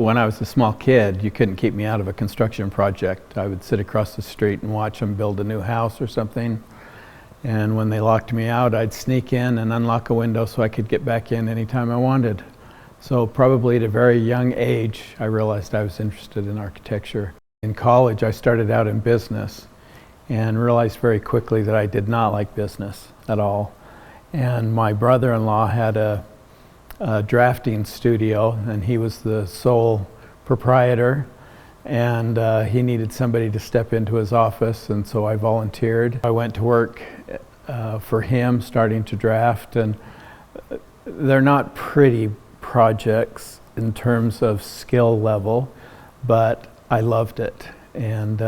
When I was a small kid, you couldn't keep me out of a construction project. I would sit across the street and watch them build a new house or something. And when they locked me out, I'd sneak in and unlock a window so I could get back in anytime I wanted. So probably at a very young age, I realized I was interested in architecture. In college, I started out in business and realized very quickly that I did not like business at all. And my brother-in-law had a drafting studio, and he was the sole proprietor, and he needed somebody to step into his office, and so I volunteered. I went to work for him, starting to draft, and they're not pretty projects in terms of skill level, but I loved it. And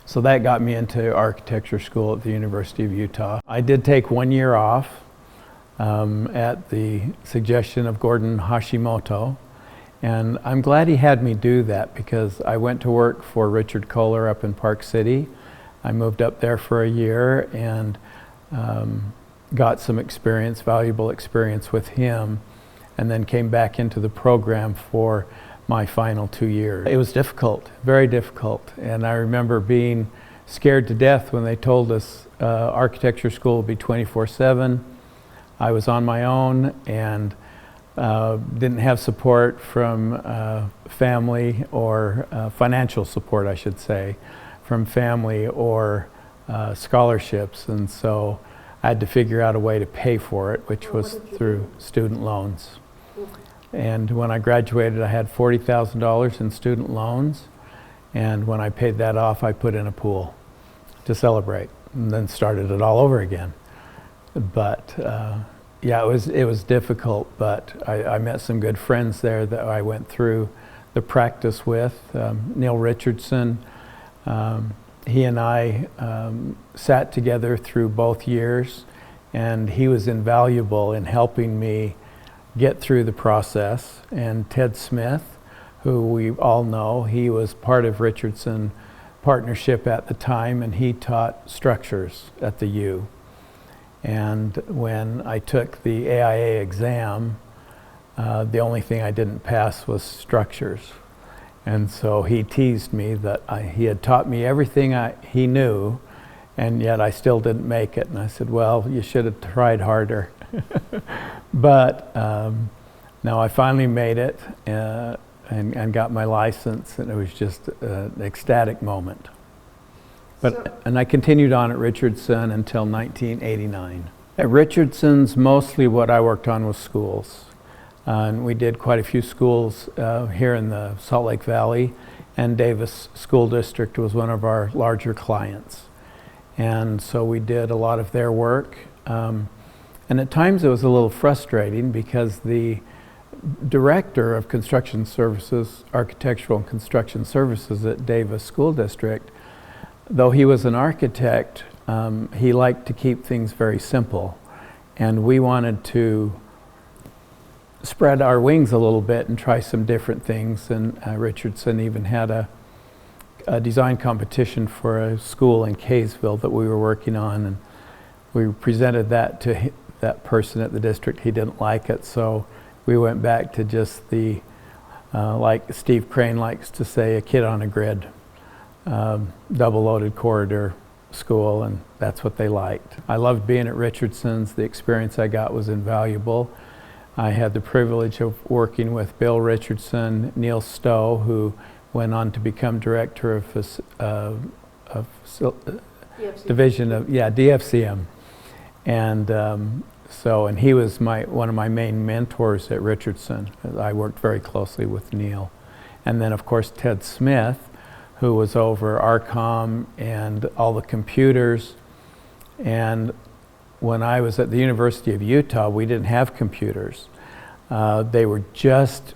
so that got me into architecture school at the University of Utah. I did take 1 year off at the suggestion of Gordon Hashimoto, and I'm glad he had me do that because I went to work for Richard Kohler up in Park City. I moved up there for a year and got some experience, valuable experience with him, and then came back into the program for my final 2 years. It was difficult, very difficult, and I remember being scared to death when they told us architecture school would be 24/7. I was on my own and didn't have support from family or financial support, I should say, from family or scholarships, and so I had to figure out a way to pay for it, which was through student loans. And when I graduated, I had $40,000 in student loans, and when I paid that off, I put in a pool to celebrate, and then started it all over again. But yeah, it was difficult, but I met some good friends there that I went through the practice with. Neil Richardson, he and I sat together through both years, and he was invaluable in helping me get through the process. And Ted Smith, who we all know, he was part of Richardson partnership at the time, and he taught structures at the U. And when I took the AIA exam, the only thing I didn't pass was structures. And so he teased me that he had taught me everything he knew, and yet I still didn't make it. And I said, well, you should have tried harder. But no, I finally made it and got my license, and it was just an ecstatic moment. And I continued on at Richardson until 1989. At Richardson's, mostly what I worked on was schools. And we did quite a few schools here in the Salt Lake Valley, and Davis School District was one of our larger clients. And so we did a lot of their work. And at times it was a little frustrating because the director of construction services, architectural and construction services at Davis School District, though he was an architect, he liked to keep things very simple. And we wanted to spread our wings a little bit and try some different things. And Richardson even had a design competition for a school in Kaysville that we were working on. And we presented that to that person at the district. He didn't like it, so we went back to just the, like Steve Crane likes to say, a kid on a grid. Double-loaded corridor school, and that's what they liked. I loved being at Richardson's. The experience I got was invaluable. I had the privilege of working with Bill Richardson, Neil Stowe, who went on to become director of division of DFCM, and and he was one of my main mentors at Richardson. I worked very closely with Neil, and then of course Ted Smith, who was over ARCOM and all the computers. And when I was at the University of Utah, we didn't have computers. They were just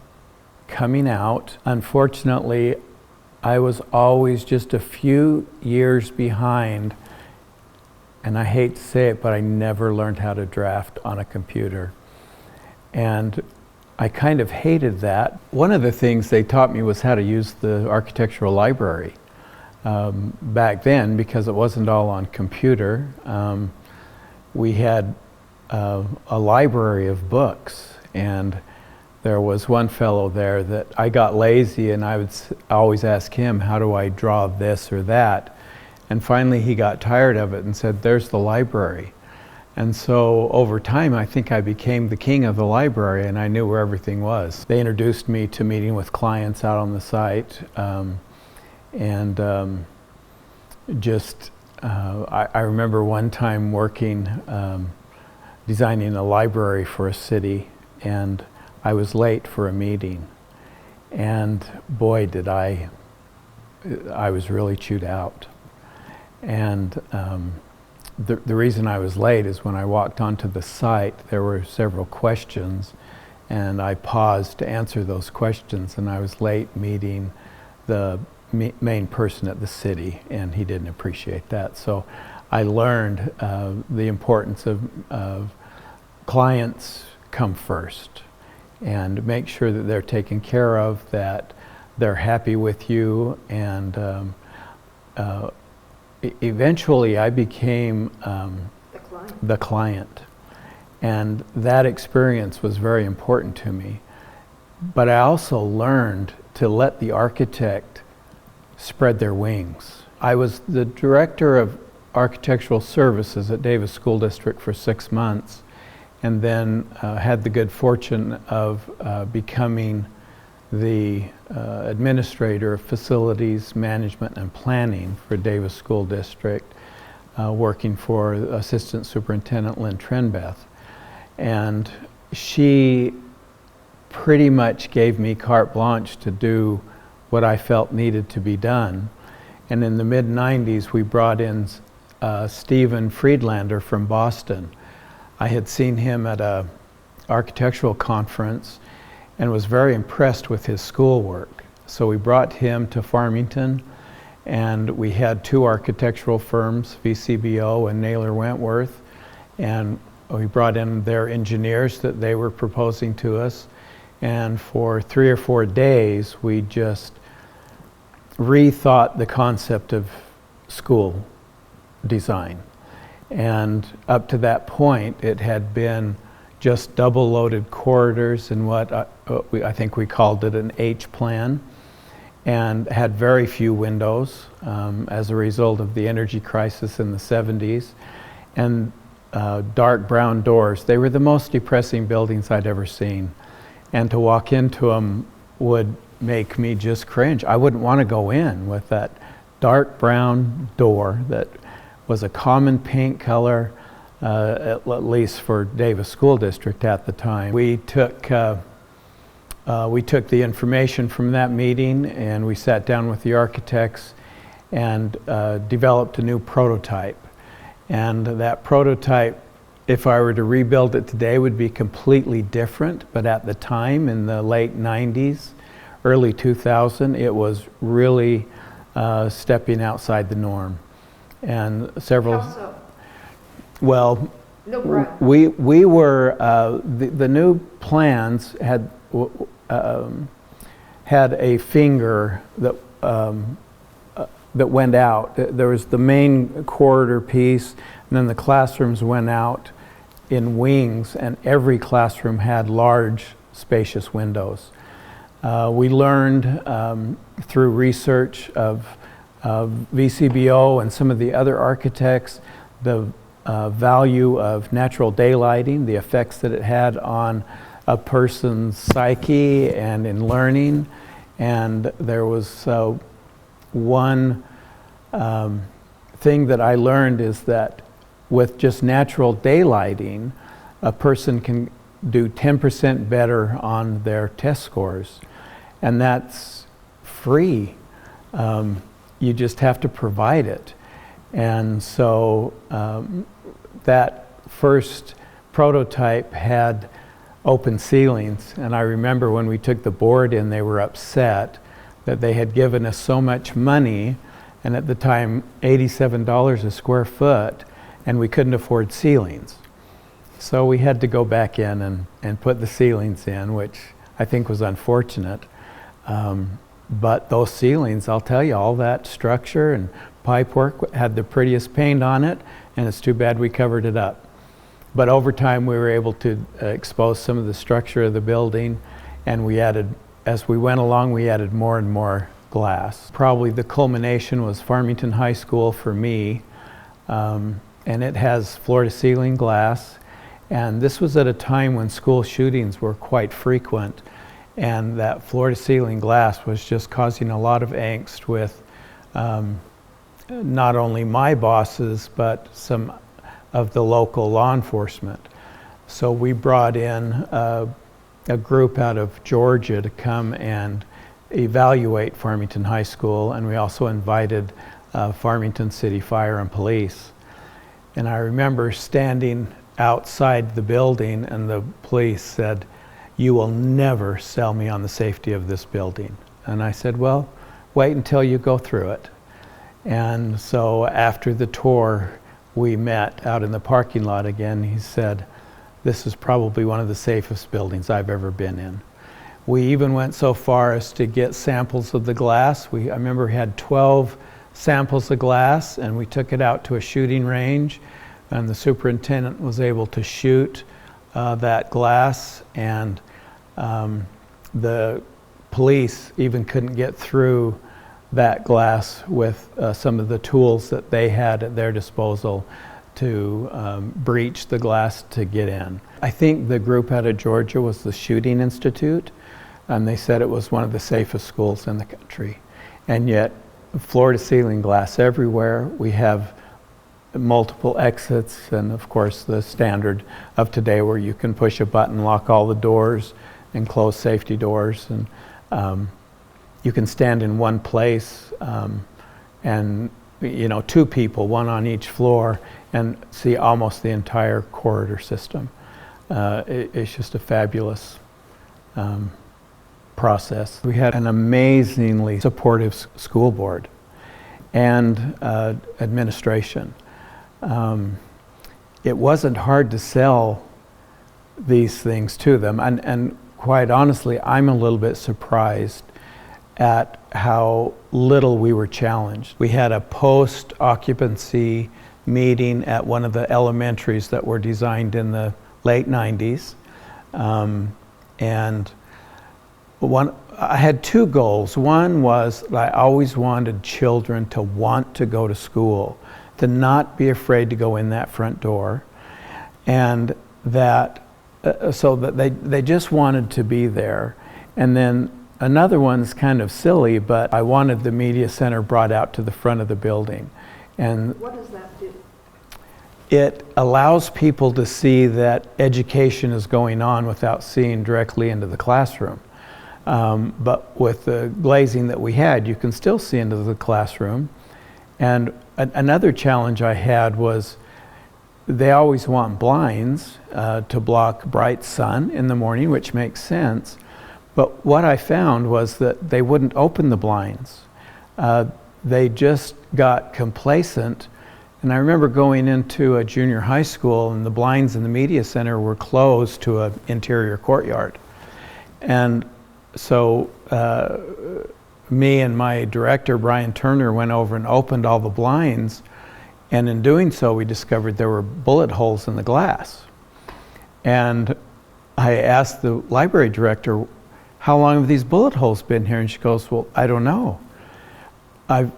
coming out. Unfortunately, I was always just a few years behind, and I hate to say it, but I never learned how to draft on a computer. And I kind of hated that. One of the things they taught me was how to use the architectural library back then, because it wasn't all on computer. We had a library of books, and there was one fellow there that I got lazy, and I would always ask him, how do I draw this or that? And finally he got tired of it and said, there's the library. And so over time, I think I became the king of the library, and I knew where everything was. They introduced me to meeting with clients out on the site, I remember one time working, designing a library for a city, and I was late for a meeting, and boy did I was really chewed out. And the reason I was late is when I walked onto the site, there were several questions, and I paused to answer those questions, and I was late meeting the main person at the city, and he didn't appreciate that. So I learned the importance of clients come first, and make sure that they're taken care of, that they're happy with you, and eventually I became the client, and that experience was very important to me. But I also learned to let the architect spread their wings. I was the director of architectural services at Davis School District for 6 months, and then had the good fortune of becoming the administrator of facilities management and planning for Davis School District, working for Assistant Superintendent Lynn Trenbeth. And she pretty much gave me carte blanche to do what I felt needed to be done. And in the mid-90s, we brought in Stephen Friedlander from Boston. I had seen him at an architectural conference and was very impressed with his schoolwork. So we brought him to Farmington, and we had 2 architectural firms, VCBO and Naylor Wentworth, and we brought in their engineers that they were proposing to us. And for 3 or 4 days, we just rethought the concept of school design. And up to that point, it had been just double-loaded corridors in what I think we called it an H plan, and had very few windows as a result of the energy crisis in the 70s, and dark brown doors. They were the most depressing buildings I'd ever seen, and to walk into them would make me just cringe. I wouldn't want to go in with that dark brown door that was a common paint color, at least for Davis School District at the time. We took the information from that meeting, and we sat down with the architects and developed a new prototype. And that prototype, if I were to rebuild it today, would be completely different. But at the time, in the late 90s, early 2000, it was really stepping outside the norm. And several... How so? Well, No, we were, the new plans had a finger that that went out. There was the main corridor piece, and then the classrooms went out in wings, and every classroom had large, spacious windows. We learned through research of VCBO and some of the other architects the value of natural daylighting, the effects that it had on a person's psyche and in learning. And there was one thing that I learned is that with just natural daylighting, a person can do 10% better on their test scores. And that's free. You just have to provide it. And so that first prototype had open ceilings, and I remember when we took the board in, they were upset that they had given us so much money, and at the time $87 a square foot, and we couldn't afford ceilings. So we had to go back in and put the ceilings in, which I think was unfortunate. But those ceilings, I'll tell you, all that structure and pipework had the prettiest paint on it, and it's too bad we covered it up. But over time we were able to expose some of the structure of the building, And we added, as we went along, we added more and more glass. Probably the culmination was Farmington High School for me, and it has floor-to-ceiling glass. And this was at a time when school shootings were quite frequent, and that floor-to-ceiling glass was just causing a lot of angst with not only my bosses, but some of the local law enforcement. So we brought in a group out of Georgia to come and evaluate Farmington High School, and we also invited Farmington City Fire and Police. And I remember standing outside the building, and the police said, "You will never sell me on the safety of this building." And I said, "Well, wait until you go through it." And so after the tour, we met out in the parking lot again. He said, "This is probably one of the safest buildings I've ever been in." We even went so far as to get samples of the glass. I remember we had 12 samples of glass, and we took it out to a shooting range, and the superintendent was able to shoot that glass, and the police even couldn't get through that glass with some of the tools that they had at their disposal to breach the glass to get in. I think the group out of Georgia was the Shooting Institute, and they said it was one of the safest schools in the country. And yet, floor-to-ceiling glass everywhere. We have multiple exits, and of course the standard of today where you can push a button, lock all the doors, and close safety doors, and you can stand in one place, and two people, one on each floor, and see almost the entire corridor system. It's just a fabulous process. We had an amazingly supportive school board and administration. It wasn't hard to sell these things to them, and quite honestly, I'm a little bit surprised at how little we were challenged. We had a post-occupancy meeting at one of the elementaries that were designed in the late 90s, and I had two goals. One was I always wanted children to want to go to school, to not be afraid to go in that front door, and that so that they just wanted to be there. And then another one's kind of silly, but I wanted the media center brought out to the front of the building. And what does that do? It allows people to see that education is going on without seeing directly into the classroom. But with the glazing that we had, you can still see into the classroom. And another challenge I had was they always want blinds to block bright sun in the morning, which makes sense. But what I found was that they wouldn't open the blinds. They just got complacent. And I remember going into a junior high school, and the blinds in the media center were closed to an interior courtyard. And so me and my director, Brian Turner, went over and opened all the blinds. And in doing so, we discovered there were bullet holes in the glass. And I asked the library director, "How long have these bullet holes been here?" And she goes, "Well, I don't know." And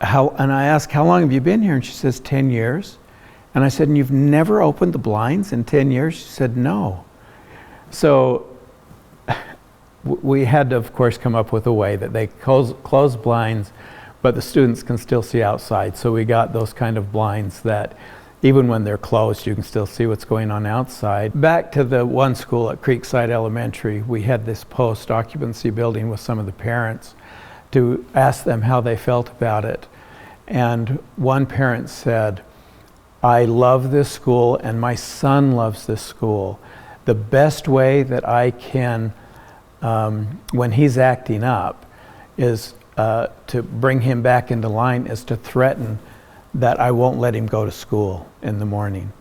I asked, "How long have you been here?" And she says, 10 years. And I said, "And you've never opened the blinds in 10 years? She said, "No." So we had to, of course, come up with a way that they close blinds, but the students can still see outside. So we got those kind of blinds that even when they're closed, you can still see what's going on outside. Back to the one school at Creekside Elementary, we had this post-occupancy building with some of the parents to ask them how they felt about it. And one parent said, "I love this school and my son loves this school. The best way that I can, when he's acting up, is to bring him back into line is to threaten that I won't let him go to school in the morning.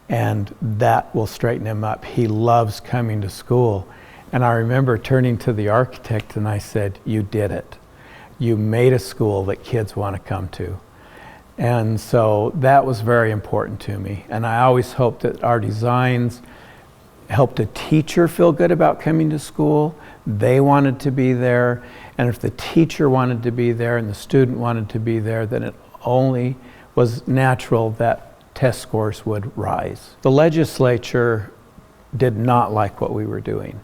And that will straighten him up. He loves coming to school." And I remember turning to the architect and I said, "You did it. You made a school that kids want to come to." And so that was very important to me. And I always hoped that our designs helped a teacher feel good about coming to school. They wanted to be there. And if the teacher wanted to be there and the student wanted to be there, then it only was natural that test scores would rise. The legislature did not like what we were doing.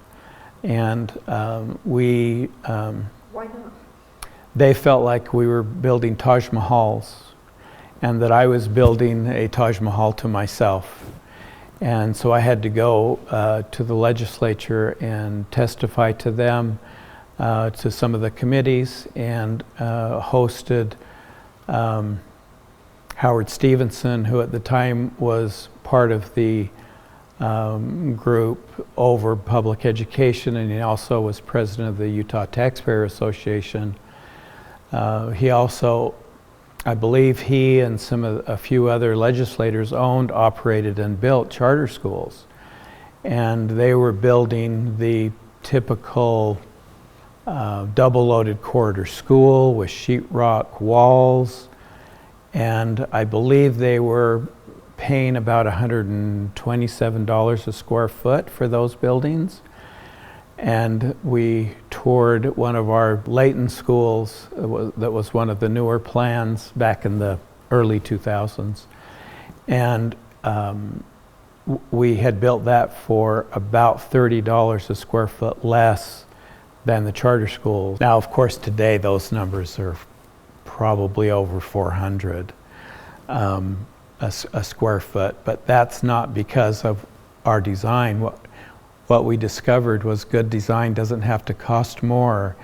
And Why not? they felt like we were building Taj Mahals and that I was building a Taj Mahal to myself. And so I had to go to the legislature and testify to them, to some of the committees, and hosted Howard Stevenson, who at the time was part of the group over public education, and he also was president of the Utah Taxpayer Association. He also, I believe he and a few other legislators owned, operated, and built charter schools. And they were building the typical double-loaded corridor school with sheetrock walls. And I believe they were paying about $127 a square foot for those buildings. And we toured one of our Layton schools that was one of the newer plans back in the early 2000s. And we had built that for about $30 a square foot less than the charter schools. Now, of course, today those numbers are probably over 400 a square foot, but that's not because of our design. What we discovered was good design doesn't have to cost more.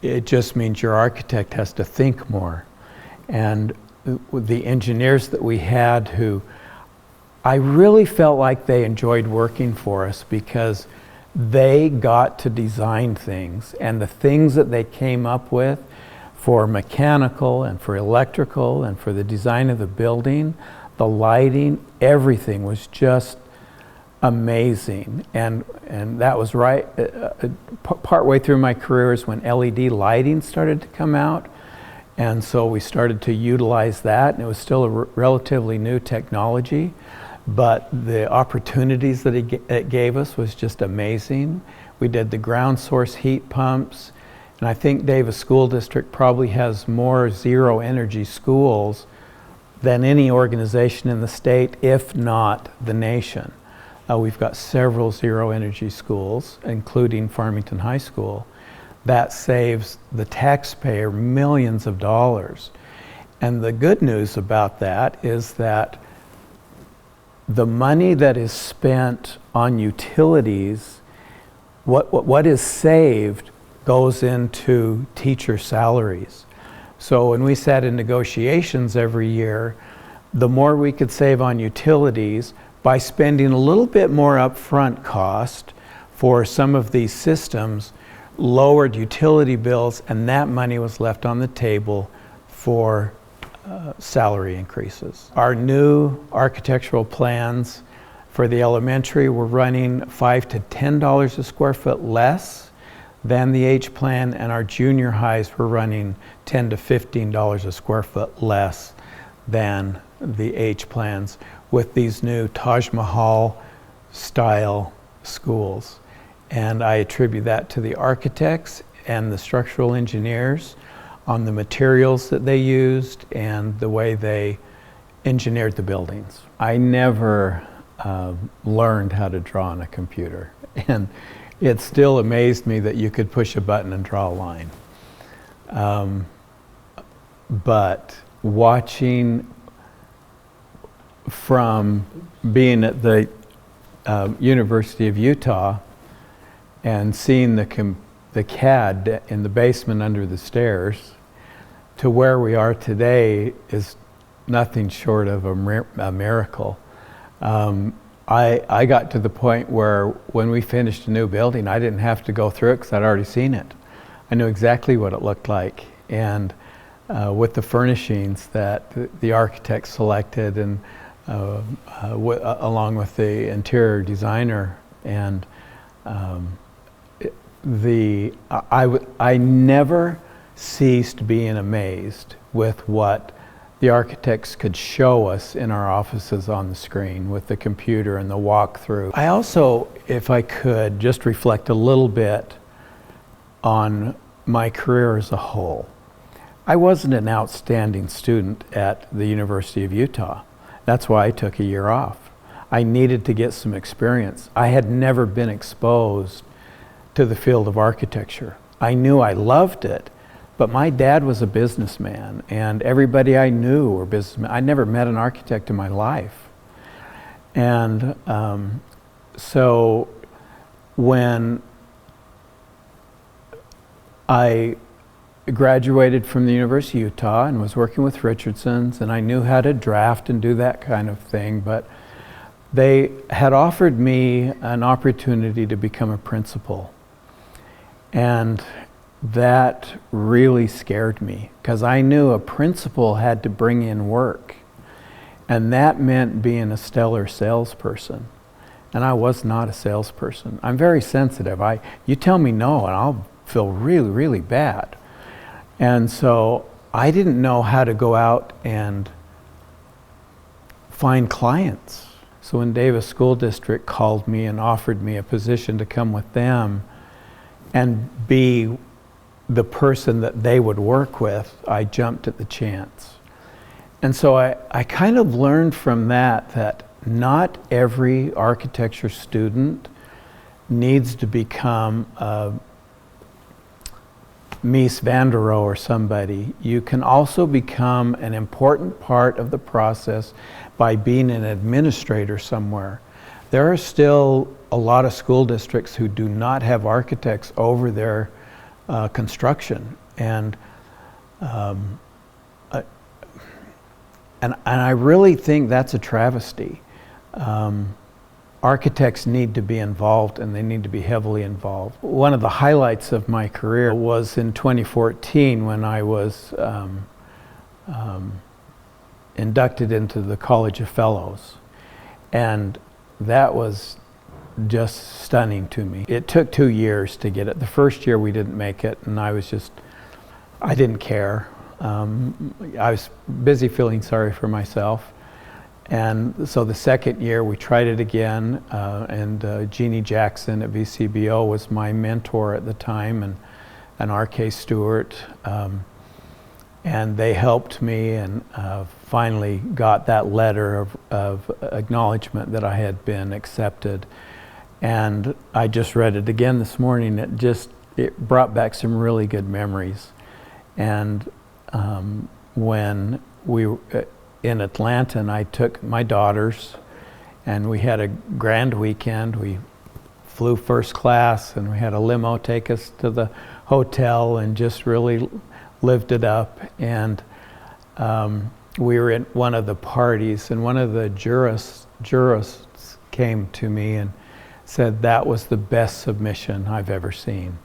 It just means your architect has to think more. And the engineers that we had, who I really felt like they enjoyed working for us because they got to design things, and the things that they came up with for mechanical and for electrical and for the design of the building, the lighting, everything was just amazing. And that was right partway through my career is when LED lighting started to come out, and so we started to utilize that, and it was still a relatively new technology, but the opportunities that it gave us was just amazing. We did the ground source heat pumps, and I think Davis School District probably has more zero energy schools than any organization in the state, if not the nation. We've got several zero energy schools, including Farmington High School. That saves the taxpayer millions of dollars. And the good news about that is that the money that is spent on utilities, what is saved goes into teacher salaries. So when we sat in negotiations every year, the more we could save on utilities by spending a little bit more upfront cost for some of these systems, lowered utility bills, and that money was left on the table for salary increases. Our new architectural plans for the elementary were running $5 to $10 a square foot less than the H plan, and our junior highs were running $10 to $15 a square foot less than the H plans with these new Taj Mahal style schools. And I attribute that to the architects and the structural engineers on the materials that they used and the way they engineered the buildings. I never learned how to draw on a computer, and it still amazed me that you could push a button and draw a line. But watching from being at the University of Utah and seeing the CAD in the basement under the stairs to where we are today is nothing short of a miracle. I got to the point where when we finished a new building, I didn't have to go through it because I'd already seen it. I knew exactly what it looked like. And with the furnishings that the architect selected, and along with the interior designer, and I never ceased being amazed with what the architects could show us in our offices on the screen with the computer and the walkthrough. I also, if I could, just reflect a little bit on my career as a whole. I wasn't an outstanding student at the University of Utah. That's why I took a year off. I needed to get some experience. I had never been exposed to the field of architecture. I knew I loved it, but my dad was a businessman, and everybody I knew were businessmen. I never met an architect in my life. And so when I graduated from the University of Utah and was working with Richardson's, and I knew how to draft and do that kind of thing, but they had offered me an opportunity to become a principal. And that really scared me, because I knew a principal had to bring in work, and that meant being a stellar salesperson. And I was not a salesperson. I'm very sensitive. You tell me no and I'll feel really, really bad. And so I didn't know how to go out and find clients. So when Davis School District called me and offered me a position to come with them and be the person that they would work with, I jumped at the chance. And so I kind of learned from that not every architecture student needs to become a Mies van der Rohe or somebody. You can also become an important part of the process by being an administrator somewhere. There are still a lot of school districts who do not have architects over their construction, and I really think that's a travesty. Architects need to be involved, and they need to be heavily involved. One of the highlights of my career was in 2014 when I was inducted into the College of Fellows, and that was just stunning to me. It took 2 years to get it. The first year we didn't make it, and I didn't care. I was busy feeling sorry for myself. And so the second year we tried it again, and Jeannie Jackson at VCBO was my mentor at the time, and R.K. Stewart, and they helped me, and finally got that letter of acknowledgement that I had been accepted. And I just read it again this morning. It brought back some really good memories. And when we in Atlanta, and I took my daughters, and we had a grand weekend. We flew first class, and we had a limo take us to the hotel, and just really lived it up. And we were at one of the parties, and one of the jurists came to me and said that was the best submission I've ever seen.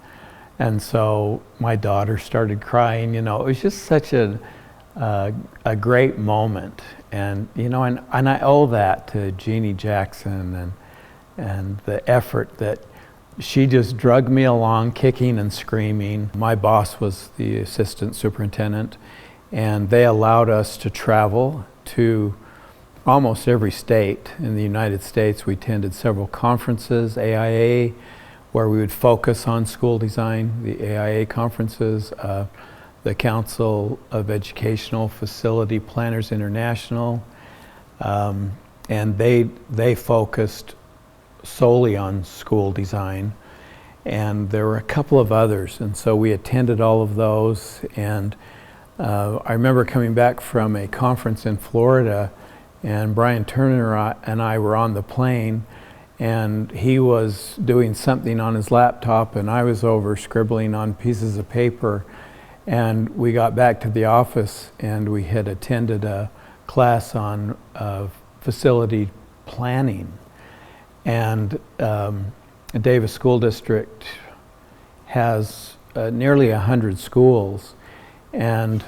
And so my daughter started crying. It was just such a great moment, and I owe that to Jeannie Jackson and the effort that she just dragged me along, kicking and screaming. My boss was the assistant superintendent, and they allowed us to travel to almost every state in the United States. We attended several conferences, AIA, where we would focus on school design, the AIA conferences, the Council of Educational Facility Planners International, and they focused solely on school design, and there were a couple of others, and so we attended all of those. And I remember coming back from a conference in Florida, and Brian Turner and I were on the plane, and he was doing something on his laptop, and I was over scribbling on pieces of paper. And we got back to the office, and we had attended a class on facility planning. And Davis School District has nearly 100 schools, and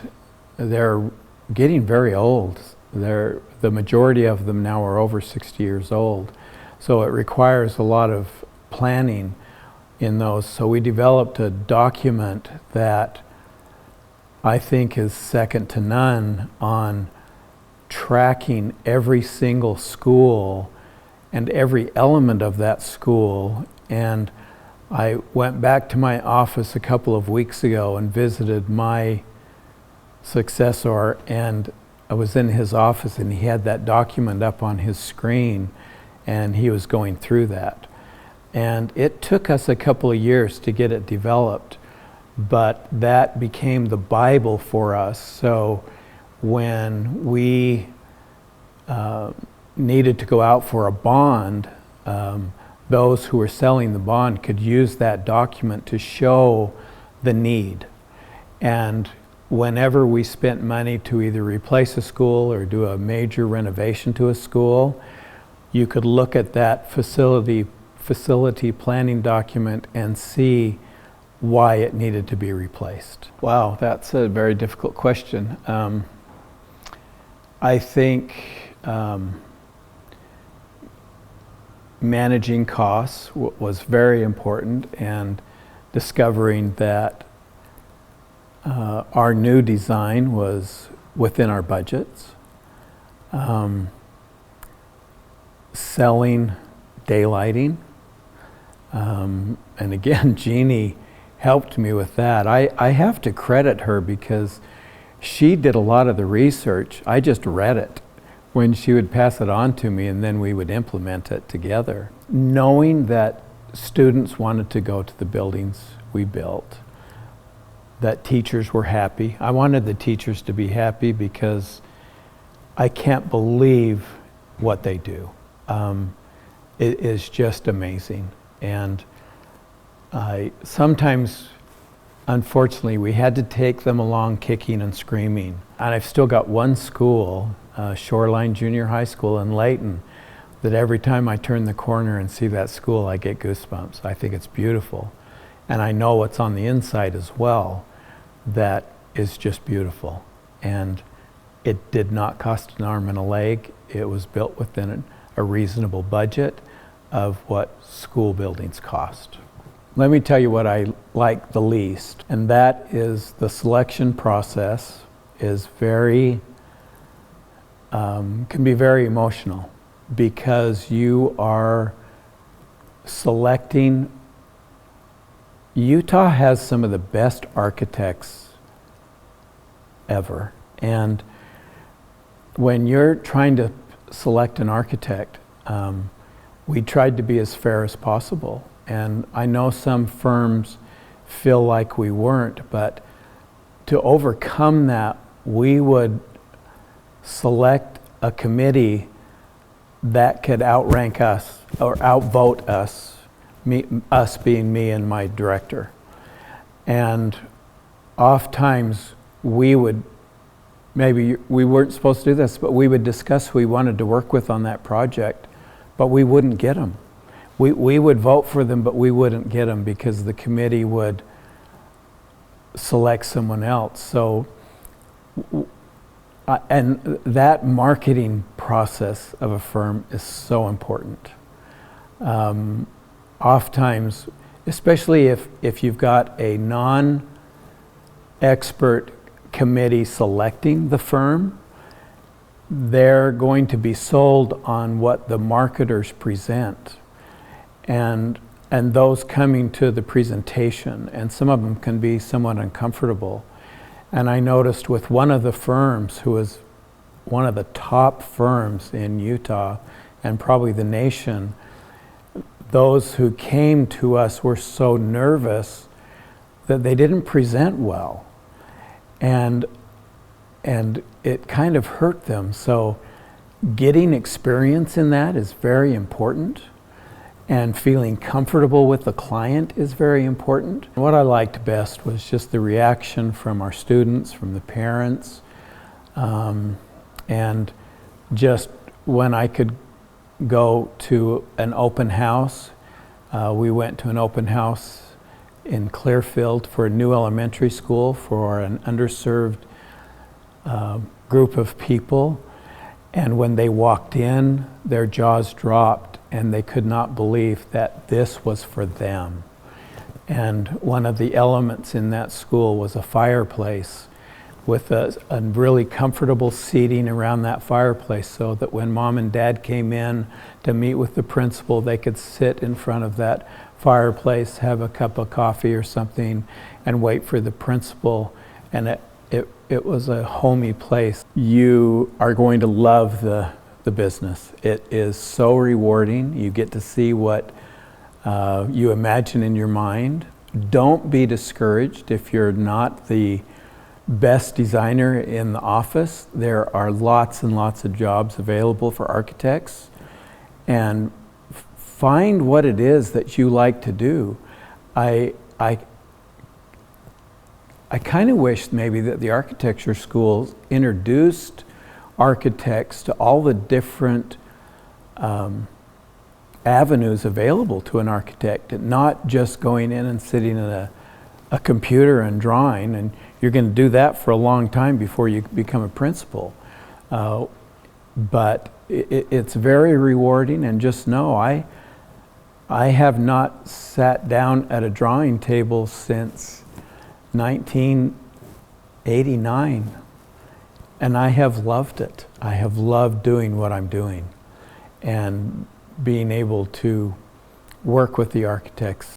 they're getting very old. The majority of them now are over 60 years old. So it requires a lot of planning in those. So we developed a document that I think is second to none on tracking every single school and every element of that school. And I went back to my office a couple of weeks ago and visited my successor, and I was in his office and he had that document up on his screen and he was going through that. And it took us a couple of years to get it developed, but that became the Bible for us. So when we needed to go out for a bond, those who were selling the bond could use that document to show the need. And whenever we spent money to either replace a school or do a major renovation to a school, you could look at that facility planning document and see why it needed to be replaced. Wow, that's a very difficult question. I think managing costs was very important, and discovering that our new design was within our budgets. Selling daylighting. And again, Jeannie helped me with that. I have to credit her because she did a lot of the research. I just read it when she would pass it on to me, and then we would implement it together. Knowing that students wanted to go to the buildings we built, that teachers were happy. I wanted the teachers to be happy because I can't believe what they do. It is just amazing. And sometimes, unfortunately, we had to take them along kicking and screaming. And I've still got one school, Shoreline Junior High School in Layton, that every time I turn the corner and see that school, I get goosebumps. I think it's beautiful. And I know what's on the inside as well that is just beautiful. And it did not cost an arm and a leg. It was built within a reasonable budget of what school buildings cost. Let me tell you what I like the least, and that is the selection process is can be very emotional, because you are selecting. Utah has some of the best architects ever, and when you're trying to select an architect, we tried to be as fair as possible. And I know some firms feel like we weren't, but to overcome that, we would select a committee that could outrank us or outvote us, us being me and my director. And oftentimes we would, maybe we weren't supposed to do this, but we would discuss who we wanted to work with on that project, but we wouldn't get them. We would vote for them, but we wouldn't get them because the committee would select someone else. So, and that marketing process of a firm is so important. Oftentimes, especially if you've got a non-expert committee selecting the firm, they're going to be sold on what the marketers present. And those coming to the presentation, and some of them can be somewhat uncomfortable. And I noticed with one of the firms, who was one of the top firms in Utah and probably the nation, those who came to us were so nervous that they didn't present well. And it kind of hurt them. So getting experience in that is very important. And feeling comfortable with the client is very important. What I liked best was just the reaction from our students, from the parents, and just when I could go to an open house. We went to an open house in Clearfield for a new elementary school for an underserved group of people. And when they walked in, their jaws dropped and they could not believe that this was for them. And one of the elements in that school was a fireplace with a really comfortable seating around that fireplace, so that when mom and dad came in to meet with the principal, they could sit in front of that fireplace, have a cup of coffee or something, and wait for the principal. And it was a homey place. You are going to love the business. It is so rewarding. You get to see what you imagine in your mind. Don't be discouraged if you're not the best designer in the office. There are lots and lots of jobs available for architects, and find what it is that you like to do. I kind of wish maybe that the architecture schools introduced architects to all the different avenues available to an architect, and not just going in and sitting at a computer and drawing, and you're going to do that for a long time before you become a principal. But it's very rewarding, and just know I have not sat down at a drawing table since 1989, and I have loved it. I have loved doing what I'm doing and being able to work with the architects.